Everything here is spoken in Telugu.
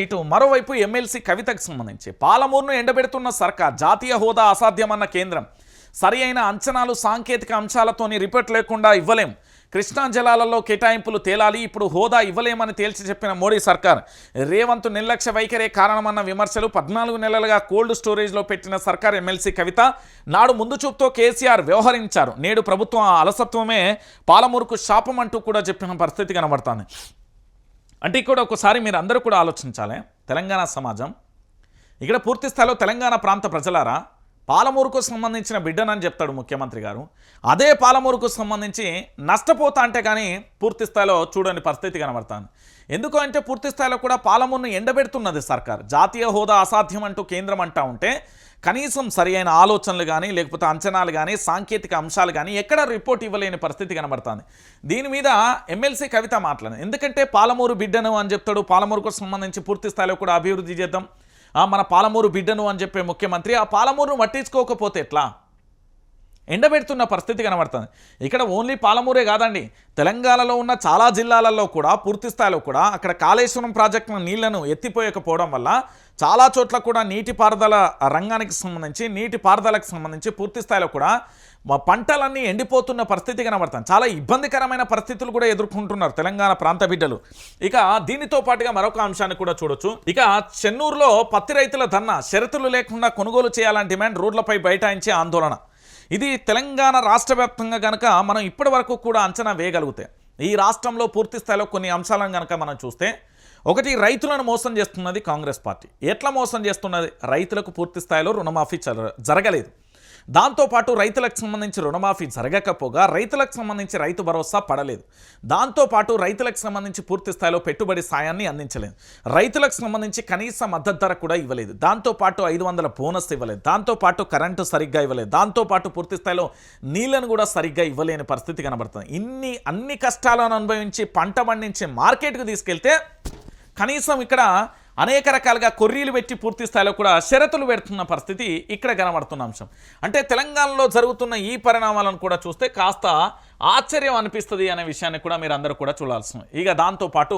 ఇటు మరోవైపు ఎమ్మెల్సీ కవితకు సంబంధించి పాలమూరును ఎండబెడుతున్న సర్కార్, జాతీయ హోదా అసాధ్యమన్న కేంద్రం, సరి అయిన అంచనాలు సాంకేతిక అంశాలతోని రిపోర్ట్ లేకుండా ఇవ్వలేం, కృష్ణా జలాలలో కేటాయింపులు తేలాలి, ఇప్పుడు హోదా ఇవ్వలేమని తేల్చి చెప్పిన మోడీ సర్కార్, రేవంత్ నిర్లక్ష్య వైఖరే కారణమన్న విమర్శలు, 14 నెలలుగా కోల్డ్ స్టోరేజ్లో పెట్టిన సర్కార్ ఎమ్మెల్సీ కవిత, నాడు ముందు చూపుతో కేసీఆర్ వ్యవహరించారు, నేడు ప్రభుత్వం అలసత్వమే పాలమూరుకు శాపం అంటూ కూడా చెప్పిన పరిస్థితి కనబడుతుంది. అంటే ఇక్కడ ఒకసారి మీరు అందరూ కూడా ఆలోచించాలి. తెలంగాణ సమాజం ఇక్కడ పూర్తి స్థాయిలో తెలంగాణ ప్రాంత ప్రజలారా, పాలమూరుకు సంబంధించిన బిడ్డనని చెప్తాడు ముఖ్యమంత్రి గారు. అదే పాలమూరుకు సంబంధించి నష్టపోతా అంటే కానీ పూర్తి స్థాయిలో చూడని పరిస్థితి కనబడుతుంది. ఎందుకు అంటే పూర్తి స్థాయిలో కూడా పాలమూరును ఎండబెడుతున్నది సర్కార్. జాతీయ హోదా అసాధ్యం అంటూ కేంద్రం అంటా ఉంటే కనీసం సరి అయిన ఆలోచనలు కానీ, లేకపోతే అంచనాలు కానీ, సాంకేతిక అంశాలు కానీ ఎక్కడ రిపోర్ట్ ఇవ్వలేని పరిస్థితి కనబడుతుంది. దీని మీద ఎమ్మెల్సీ కవిత మాట్లాడింది. ఎందుకంటే పాలమూరు బిడ్డను అని చెప్తాడు, పాలమూరుకు సంబంధించి పూర్తి స్థాయిలో కూడా అభివృద్ధి చేద్దాం, మన పాలమూరు బిడ్డను అని చెప్పే ముఖ్యమంత్రి ఆ పాలమూరును పట్టించుకోకపోతే ఎట్లా? ఎండబెడుతున్న పరిస్థితి కనబడుతుంది. ఇక్కడ ఓన్లీ పాలమూరే కాదండి, తెలంగాణలో ఉన్న చాలా జిల్లాలలో కూడా పూర్తి స్థాయిలో కూడా అక్కడ కాళేశ్వరం ప్రాజెక్టుల నీళ్లను ఎత్తిపోయకపోవడం వల్ల చాలా చోట్ల కూడా నీటిపారుదల రంగానికి సంబంధించి, నీటిపారుదలకు సంబంధించి పూర్తి స్థాయిలో కూడా పంటలన్నీ ఎండిపోతున్న పరిస్థితి కనబడుతుంది. చాలా ఇబ్బందికరమైన పరిస్థితులు కూడా ఎదుర్కొంటున్నారు తెలంగాణ ప్రాంత బిడ్డలు. ఇక దీనితో పాటుగా మరొక అంశాన్ని కూడా చూడొచ్చు. ఇక చెన్నూరులో పత్తి రైతుల ధర్నా, షరతులు లేకుండా కొనుగోలు చేయాలని డిమాండ్, రోడ్లపై బైఠాయించే ఆందోళన. ఇది తెలంగాణ రాష్ట్ర వ్యాప్తంగా కనుక మనం ఇప్పటి వరకు కూడా అంచనా వేయగలిగితే, ఈ రాష్ట్రంలో పూర్తి స్థాయిలో కొన్ని అంశాలను కనుక మనం చూస్తే, ఒకటి, రైతులను మోసం చేస్తున్నది కాంగ్రెస్ పార్టీ. ఎట్లా మోసం చేస్తున్నది? రైతులకు పూర్తి స్థాయిలో రుణమాఫీ జరగలేదు. దాంతోపాటు రైతులకు సంబంధించి రుణమాఫీ జరగకపోగా రైతులకు సంబంధించి రైతు భరోసా పడలేదు. దాంతోపాటు రైతులకు సంబంధించి పూర్తి స్థాయిలో పెట్టుబడి సాయాన్ని అందించలేదు. రైతులకు సంబంధించి కనీస మద్దతు ధర కూడా ఇవ్వలేదు. దాంతోపాటు 500 బోనస్ ఇవ్వలేదు. దాంతోపాటు కరెంటు సరిగ్గా ఇవ్వలేదు. దాంతోపాటు పూర్తి స్థాయిలో నీళ్లను కూడా సరిగ్గా ఇవ్వలేని పరిస్థితి కనబడుతుంది. అన్ని కష్టాలను అనుభవించి పంట పండించి మార్కెట్కు తీసుకెళ్తే కనీసం ఇక్కడ అనేక రకాలుగా కొర్రీలు పెట్టి పూర్తి స్థాయిలో కూడా షరతులు పెడుతున్న పరిస్థితి ఇక్కడ కనబడుతున్న అంశం. అంటే తెలంగాణలో జరుగుతున్న ఈ పరిణామాలను కూడా చూస్తే కాస్త ఆశ్చర్యం అనిపిస్తుంది అనే విషయాన్ని కూడా మీరు అందరూ కూడా చూడాల్సింది. ఇక దాంతోపాటు